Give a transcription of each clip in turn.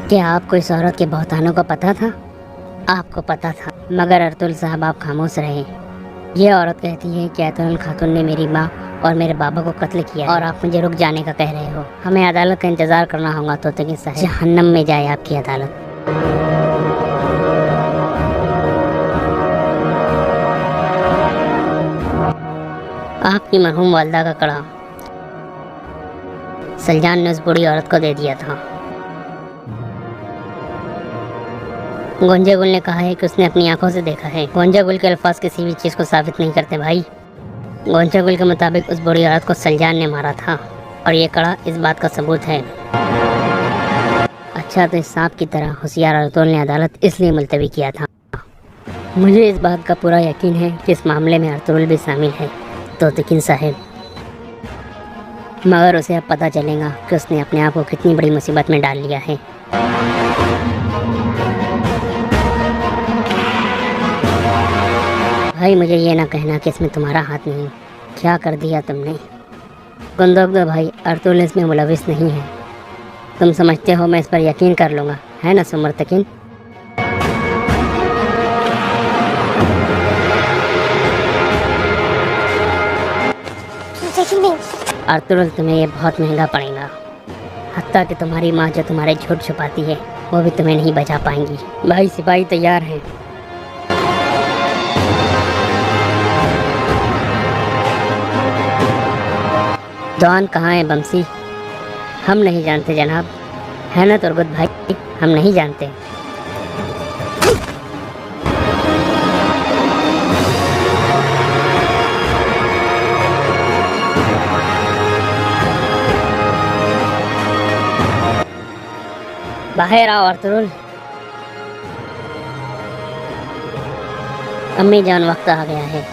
क्या आपको इस औरत के बहतानों का पता था? आपको पता था, मगर अर्तुल साहब आप खामोश रहे। ये औरत कहती है कि ऐतुल खातून ने मेरी माँ और मेरे बाबा को कत्ल किया और आप मुझे रुक जाने का कह रहे हो। हमें अदालत का इंतजार करना होगा तो तक जहन्नम में जाए आपकी अदालत। आपकी मरहूम वालदा का कड़ा सलजान ने उस बूढ़ी औरत को दे दिया था। गोंजा गुल ने कहा है कि उसने अपनी आंखों से देखा है। गोंजा गुल के अल्फाज किसी भी चीज़ को साबित नहीं करते भाई। गोंजा गुल के मुताबिक उस बूढ़ी औरत को सलजान ने मारा था और ये कड़ा इस बात का सबूत है। अच्छा, तो इस सांप की तरह होशियार अर्तुल ने अदालत इसलिए मुलतवी किया था। मुझे इस बात का पूरा यकीन है कि इस मामले में अर्तुल भी शामिल है तो तकिन साहब, मगर उसे अब पता चलेगा कि उसने अपने आप को कितनी बड़ी मुसीबत में डाल लिया है। भाई, मुझे ये ना कहना कि इसमें तुम्हारा हाथ नहीं। क्या कर दिया तुमने? गुंदोगदो भाई, अर्तुल इसमें मुलविस नहीं है। तुम समझते हो मैं इस पर यकीन कर लूँगा, है ना सुमरतकिन? अर्तुल, तुम्हें ये बहुत महंगा पड़ेगा। हत्ता कि तुम्हारी माँ जो तुम्हारे झूठ छुपाती है वो भी तुम्हें नहीं बचा पाएंगी। भाई, सिपाही तैयार हैं। जवान कहाँ है बमसी? हम नहीं जानते जनाब। है ना तुर्गत भाई? हम नहीं जानते। बाहर आओ अर्तुल। अम्मी जान, वक्त आ गया है।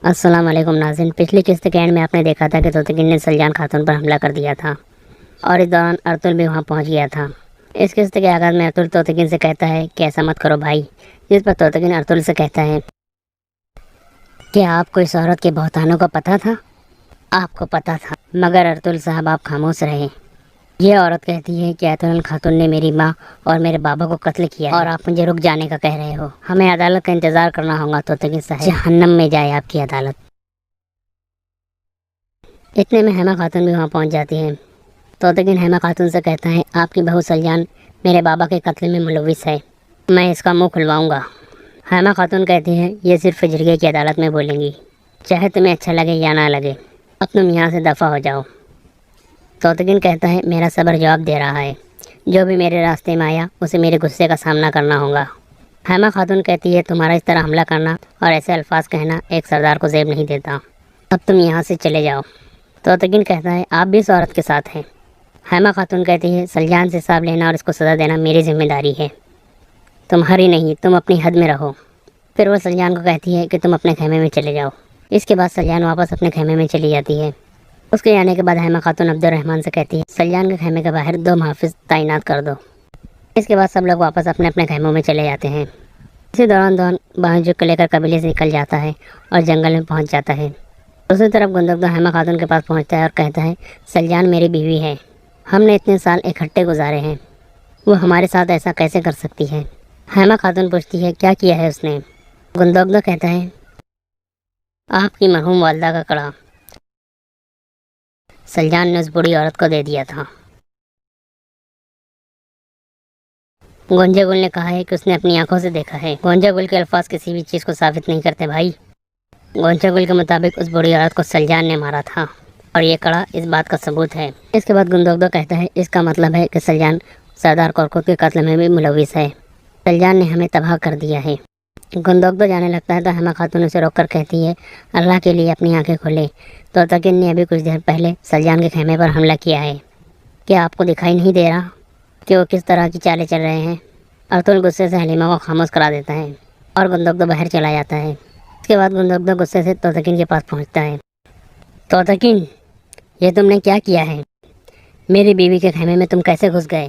अस्सलाम वालेकुम नाज़रीन। पिछली किस्त के एंड में आपने देखा था कि तोतकिन ने सलजान खातून पर हमला कर दिया था और इस दौरान अर्तुल भी वहां पहुंच गया था। इस किस्त के आगाज़ में अर्तुल तोतकिन से कहता है कि ऐसा मत करो भाई, जिस पर तोतकिन अर्तुल से कहता है, क्या आपको इस औरत के बहतानों का पता था? आपको पता था, मगर अर्तुल साहब आप खामोश रहे। ये औरत कहती है कि ऐतुल खातून ने मेरी माँ और मेरे बाबा को कत्ल किया और आप मुझे रुक जाने का कह रहे हो। हमें अदालत का इंतजार करना होगा तो तक जहन्नम में जाए आपकी अदालत। इतने में हेमा खातून भी वहाँ पहुँच जाती है। तोतकिन हेमा खातून से कहता है, आपकी बहू सलजान मेरे बाबा के कत्ल में मुलविस है, मैं इसका मुंह खुलवाऊंगा। हेमा खातून कहती है, ये सिर्फ फिजरिया की अदालत में बोलेंगी, चाहे तुम्हें अच्छा लगे या ना लगे, अब तुम यहाँ से दफ़ा हो जाओ। तोतकिन कहता है, मेरा सब्र जवाब दे रहा है, जो भी मेरे रास्ते में आया उसे मेरे गुस्से का सामना करना होगा। हेमा खातून कहती है, तुम्हारा इस तरह हमला करना और ऐसे अल्फाज कहना एक सरदार को ज़ेब नहीं देता, अब तुम यहाँ से चले जाओ। तोतकिन कहता है, आप भी इस औरत के साथ हैं। हेमा खातून कहती है, सलजान से हिसाब लेना और इसको सज़ा देना मेरी जिम्मेदारी है, तुम्हारी नहीं, तुम अपनी हद में रहो। फिर वो सलजान को कहती है कि तुम अपने खेमे में चले जाओ। इसके बाद सलजान वापस अपने खेमे में चली जाती है। उसके आने के बाद हेमा खातून अब्दुर्रहमान से कहती है, सलजान के खेमे के बाहर 2 मुहाफिज तैनात कर दो। इसके बाद सब लोग वापस अपने अपने खेमों में चले जाते हैं। इसी दौरान बांझू को लेकर कबीले से निकल जाता है और जंगल में पहुंच जाता है। दूसरी तरफ गुंदोगदो हेमा खातून के पास पहुंचता है और कहता है, सलजान मेरी बीवी है, हमने इतने साल इकट्ठे गुजारे हैं, वो हमारे साथ ऐसा कैसे कर सकती है? हेमा खातून पूछती है, क्या किया है उसने? गुंदोगदो कहता है, आपकी मरहूम वालदा का कड़ा सलजान ने उस बूढ़ी औरत को दे दिया था। गोंजा गुल ने कहा है कि उसने अपनी आंखों से देखा है। गोंजा गुल के अल्फाज किसी भी चीज़ को साबित नहीं करते भाई। गोंजा गुल के मुताबिक उस बूढ़ी औरत को सलजान ने मारा था और ये कड़ा इस बात का सबूत है। इसके बाद गुंदोगदो कहता है, इसका मतलब है कि सलजान सरदार कोरकुट के कत्ल में भी मुलविस है। सलजान ने हमें तबाह कर दिया है। गुंदोगदो जाने लगता है तो हेमा खातून उसे रोककर कहती है, अल्लाह के लिए अपनी आंखें खोले, तोतकिन ने अभी कुछ देर पहले सलजान के खेमे पर हमला किया है। क्या आपको दिखाई नहीं दे रहा कि वो किस तरह की चालें चल रहे हैं? अर्तुल गुस्से से हलीमा को खामोश करा देता है और गुंदोगदो बाहर चला जाता है। इसके बाद गुंदोगदो गुस्से से तोतकिन के पास पहुंचता है। तोतकिन, ये तुमने क्या किया है? मेरी बीवी के खैमे में तुम कैसे घुस गए?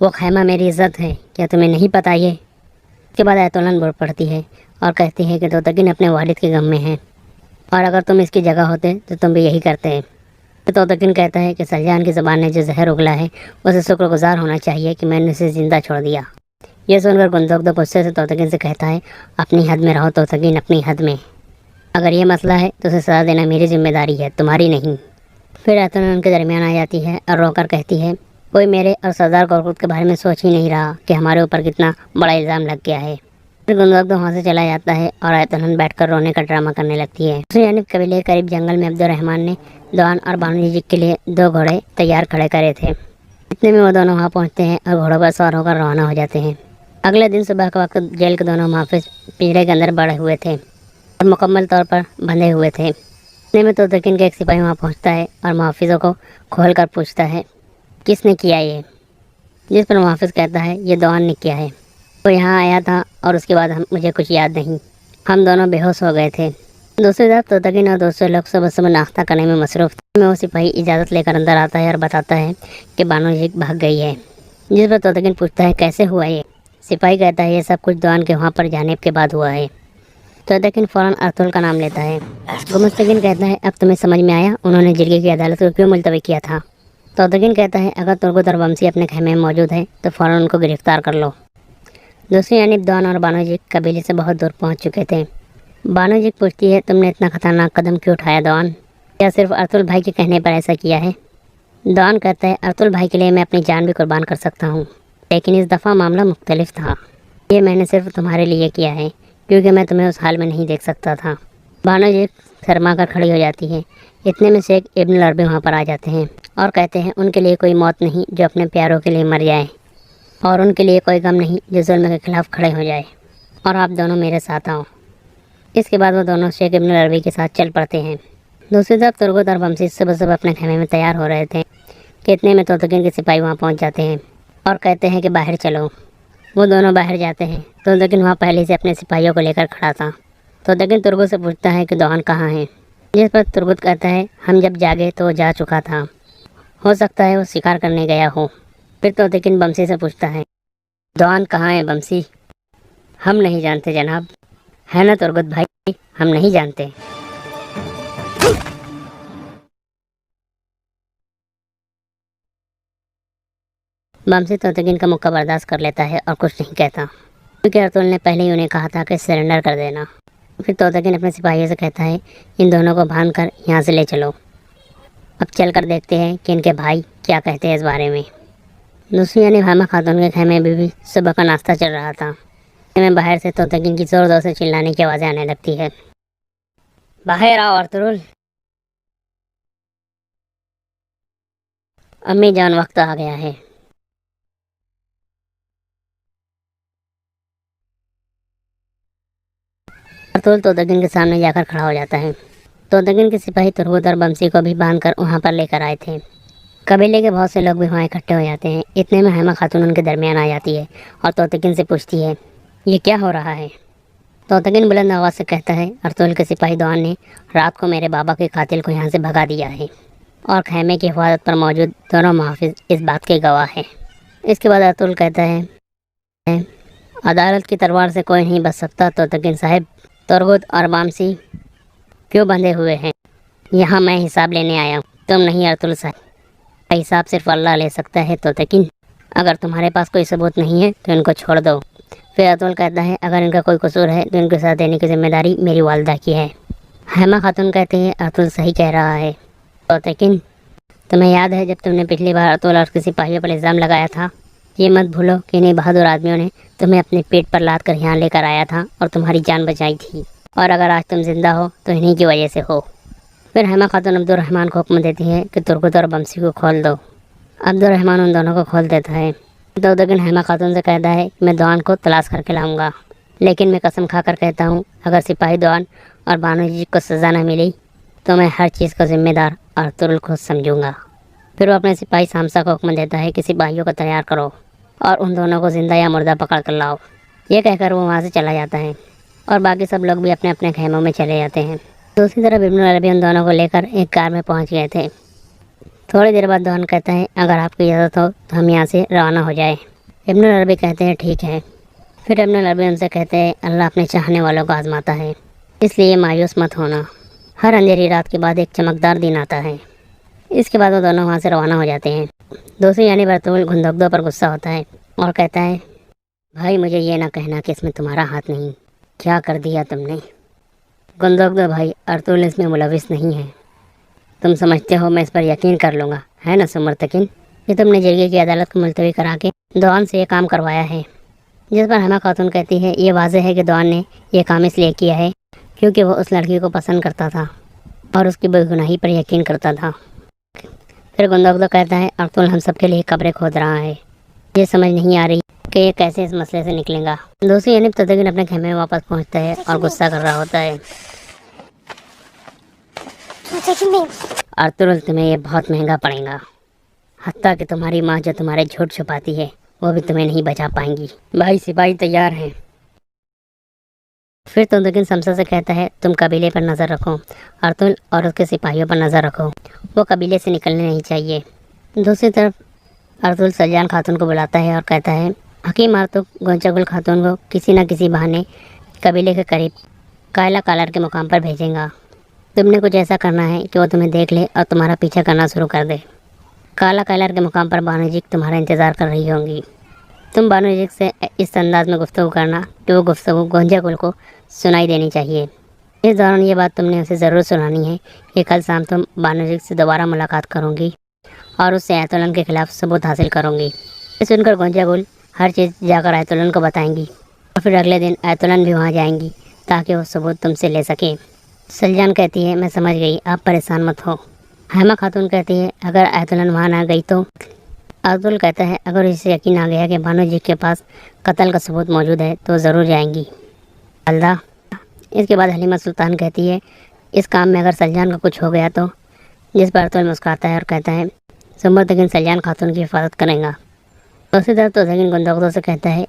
वो खैमा मेरी इज्जत है, क्या तुम्हें नहीं पता ये? उसके बाद आयतुल्लाह बोल पड़ती है और कहती है कि तोतकिन अपने वालिद के गम में है और अगर तुम इसकी जगह होते तो तुम भी यही करते। तोतकिन कहता है कि सलजान की ज़बान ने जो जहर उगला है उसे शुक्रगुजार होना चाहिए कि मैंने उसे ज़िंदा छोड़ दिया। यह सुनकर गुंदोक गुस्से से तोतकिन से कहता है, अपनी हद में रहो तोतकिन, अपनी हद में। अगर ये मसला है तो उसे सज़ा देना मेरी जिम्मेदारी है, तुम्हारी नहीं। फिर आयतुल्लाह उनके दरमियान आ जाती है और रोकर कहती है, कोई मेरे और सरदार कोरकुट के बारे में सोच ही नहीं रहा कि हमारे ऊपर कितना बड़ा इल्ज़ाम लग गया है। फिर गुंदोक वहाँ से चला जाता है और आयतुल्लाह बैठकर रोने का ड्रामा करने लगती है। दूसरी जानिब कबीले के करीब जंगल में अब्दुर्रहमान ने दौन और बानू जी के लिए 2 घोड़े तैयार खड़े करे थे। इतने में वो दोनों वहाँ पहुँचते हैं और घोड़ों पर सवार होकर रवाना हो जाते हैं। अगले दिन सुबह के वक्त जेल के दोनों मुहाफिज पिंजरे के अंदर बड़े हुए थे और मुकम्मल तौर पर बंधे हुए थे। इतने में तोतकिन का एक सिपाही वहाँ पहुँचता है और मुहाफिजों को खोल कर पूछता है, किसने किया ये? जिस पर मुहाफिज कहता है, ये दौन ने किया है। वो यहाँ आया था और उसके बाद मुझे कुछ याद नहीं, हम दोनों बेहोश हो गए थे। दूसरी तरफ तोतकिन और दूसरे लोग सुबह सुबह नाश्ता करने में मसरूफ़ थे। में वो सिपाही इजाज़त लेकर अंदर आता है और बताता है कि बानो जी भाग गई है। जिस पर तोतकिन पूछता है, कैसे हुआ ये? सिपाही कहता है, ये सब कुछ दौन के वहाँ पर जाने के बाद हुआ है। तोतकिन फ़ौरन अर्तुल का नाम लेता है। मुस्तकिन कहता है, अब तुम्हें समझ में आया उन्होंने जिरगे की अदालत को क्यों मुलतवी किया था? तोतकिन कहता है, अगर तुर्गुत और वंशी अपने खैमे में मौजूद है तो फ़ौरन उनको गिरफ्तार कर लो। दूसरी जानिब दौन और बानो जी कबीले से बहुत दूर पहुँच चुके थे। बानो जी पूछती है, तुमने इतना खतरनाक कदम क्यों उठाया दौन? क्या सिर्फ अर्तुल भाई के कहने पर ऐसा किया है? दौन कहता है, अर्तुल भाई के लिए मैं अपनी जान भी कुर्बान कर सकता हूँ, लेकिन इस दफ़ा मामला मुख्तलिफ था। ये मैंने सिर्फ तुम्हारे लिए किया है क्योंकि मैं तुम्हें उस हाल में नहीं देख सकता था। बानो जी शर्मा कर खड़ी हो जाती है। इतने में शेख इब्न अरबी वहाँ पर आ जाते हैं और कहते हैं, उनके लिए कोई मौत नहीं जो अपने प्यारों के लिए मर जाए, और उनके लिए कोई गम नहीं जो जुल्म के खिलाफ खड़े हो जाए, और आप दोनों मेरे साथ आओ। इसके बाद वो दोनों शेख इब्न अरबी के साथ चल पड़ते हैं। दूसरी तरफ तुर्गुत और वंशी सुबह सुबह अपने खैमे में तैयार हो रहे थे कि इतने में तोतकिन के सिपाही वहाँ पहुँच जाते हैं और कहते हैं कि बाहर चलो। वो दोनों बाहर जाते हैं। तोतकिन वहाँ पहले से अपने सिपाहियों को लेकर खड़ा था। तोतकिन तुर्गुत से पूछता है कि दौन कहाँ है? जिस पर तुर्गुत कहता है, हम जब जागे तो वो जा चुका था, हो सकता है वो शिकार करने गया हो। फिर तोतकिन बमसी से पूछता है, दौन कहाँ है बमसी? हम नहीं जानते जनाब। है ना तुर्गुत भाई, हम नहीं जानते। बमसी तोतकिन का मुक्का बर्दाश्त कर लेता है और कुछ नहीं कहता, क्योंकि अर्तुल ने पहले ही उन्हें कहा था कि सरेंडर कर देना। फिर तोतकिन अपने सिपाहियों से कहता है, इन दोनों को बांध कर यहाँ से ले चलो। अब चल कर देखते हैं कि इनके भाई क्या कहते हैं इस बारे में। दूसरी यानी हामा खातून के खैमे में भी सुबह का नाश्ता चल रहा था। में बाहर से तोतकिन की ज़ोर ज़ोर से चिल्लाने की आवाज़ें आने लगती है, बाहर आओ अर्तुल, अम्मी जान, वक्त आ गया है। अर्तुल तोतकिन के सामने जाकर खड़ा हो जाता है। तोतकिन के सिपाही तुर्गुत और बमसी को भी बांधकर वहाँ पर लेकर आए थे। कबीले के बहुत से लोग भी वहाँ इकट्ठे हो जाते हैं। इतने में हेमा खातून उनके दरमियान आ जाती है और तोतकिन से पूछती है, ये क्या हो रहा है? तोतकिन बुलंद आवाज़ से कहता है, अर्तुल के सिपाही दौन ने रात को मेरे बाबा के कातिल को यहाँ से भगा दिया है और खैमे की हिफाजत पर मौजूद दोनों मुहाफिज इस बात के गवाह हैं। इसके बाद अर्तुल कहता है, अदालत की तलवार से कोई नहीं बच सकता तोतकिन साहब। तुर्गुत और बमसी क्यों बंधे हुए हैं? यहाँ मैं हिसाब लेने आया हूँ, तुम नहीं अर्तुल साहब। हिसाब सिर्फ अल्लाह ले सकता है तोतकिन। अगर तुम्हारे पास कोई सबूत नहीं है तो इनको छोड़ दो। फिर अर्तुल कहता है, अगर इनका कोई कसूर है तो इनको सजा देने की जिम्मेदारी मेरी वालिदा की है। हेमा खातून कहती है, अर्तुल सही कह रहा है तोतकिन। तुम्हें याद है जब तुमने पिछली बार अर्तुल और किसी सिपाहियों पर इल्ज़ाम लगाया था? ये मत भूलो कि इन्हीं बहादुर आदमियों ने तुम्हें अपने पेट पर लाद कर यहाँ लेकर आया था और तुम्हारी जान बचाई थी, और अगर आज तुम जिंदा हो तो इन्हीं की वजह से हो। फिर हेमा खातून अब्दुर्रहमान को हुक्म देती है कि तुर्गुत और बमसी को खोल दो। अब्दुर्रहमान उन दोनों को खोल देता है। तोतकिन हेमा खातून से कहता है, मैं दौन को तलाश करके लाऊंगा, लेकिन मैं कसम खाकर कहता हूँ अगर सिपाही दौन और बानो जी को सज़ा न मिली तो मैं हर चीज़ का जिम्मेदार अर्तुल को समझूंगा। फिर वो अपने सिपाही सामसा को हुक्म देता है कि सिपाहियों को तैयार करो और उन दोनों को जिंदा या मुर्दा पकड़ कर लाओ। ये कहकर वो वहाँ से चला जाता है और बाकी सब लोग भी अपने अपने खैमों में चले जाते हैं। दूसरी तरफ इब्न अरबी उन दोनों को लेकर एक कार में पहुँच गए थे। थोड़ी देर बाद दोहान कहता है अगर आपकी इजाज़त हो तो हम यहाँ से रवाना हो जाए। इब्न अरबी कहते हैं ठीक है। फिर इब्न अरबी उनसे कहते हैं अल्लाह अपने चाहने वालों को आजमाता है, इसलिए मायूस मत होना। हर अंधेरी रात के बाद एक चमकदार दिन आता है। इसके बाद वो दोनों वहाँ से रवाना हो जाते हैं। दूसरी यानी बर्तुल गुंदोगदो पर गुस्सा होता है और कहता है भाई मुझे ये ना कहना कि इसमें तुम्हारा हाथ नहीं, क्या कर दिया तुमने। गुंदोगदो भाई अर्तुल इसमें मुलविस नहीं है, तुम समझते हो मैं इस पर यकीन कर लूँगा, है ना सुमरतकिन। कि तुमने जिरगी की अदालत को मुलतवी करा के दोआन से ये काम करवाया है। जिस पर हेमा खातून कहती है ये वाजह है कि दोआन ने यह काम इसलिए किया है क्योंकि वो उस लड़की को पसंद करता था और उसकी बेगुनाही पर यकीन करता था। फिर गुंदोगदो कहता है अर्तुल हम सबके लिए कब्रें खोद रहा है, ये समझ नहीं आ रही कि ये कैसे इस मसले से निकलेगा। दूसरी यानी तोतकिन अपने खेमे में वापस पहुंचता है और गुस्सा कर रहा होता है। अर्तुल तुम्हें ये बहुत महंगा पड़ेगा, हत्ता कि तुम्हारी माँ जो तुम्हारे झूठ छुपाती है वो भी तुम्हें नहीं बचा पाएंगी। भाई सिपाही तैयार हैं। फिर तोतकिन शमशा से कहता है तुम कबीले पर नज़र रखो, अर्तुल और उसके सिपाहियों पर नज़र रखो, वो कबीले से निकलने नहीं चाहिए। दूसरी तरफ अर्तुल सलजान खातून को बुलाता है और कहता है हकीम आर्तुक गोंचागुल खातून को किसी न किसी बहाने कबीले के करीब कायला कालर के मुकाम पर भेजेगा। तुमने कुछ ऐसा करना है कि वो तुम्हें देख ले और तुम्हारा पीछा करना शुरू कर दे। काला कालर के मुकाम पर बानोजिक तुम्हारा इंतज़ार कर रही होंगी। तुम बानोजिक से इस अंदाज में गुफ्तगू करना कि वो गुफ्तगू गोंजागुल को सुनाई देनी चाहिए। इस दौरान ये बात तुमने उसे ज़रूर सुनानी है कि कल शाम तुम बानोजिक से दोबारा मुलाकात करोगी और उससे ऐतुलन के खिलाफ सबूत हासिल करोगी। ये सुनकर गोंजागुल हर चीज़ जाकर ऐतुलन को बताएंगी और फिर अगले दिन ऐतुलन भी वहाँ जाएंगी ताकि वो सबूत तुमसे ले सके। सलजान कहती है मैं समझ गई, आप परेशान मत हो। हेमा खातून कहती है अगर ऐतुलन वहाँ ना गई तो। अर्तुल कहता है अगर इसे यकीन आ गया कि बानोजिक के पास कत्ल का सबूत मौजूद है तो ज़रूर जाएंगी। अल्लाह। इसके बाद हलीमा सुल्तान कहती है इस काम में अगर सलजान का कुछ हो गया तो। जिस पर अर्तुल मुस्कुराता है और कहता है सुमरतकिन सलजान खातून की हिफाजत करेगा। दूसरी तरफ तोतकिन गुंदोगदो से कहता है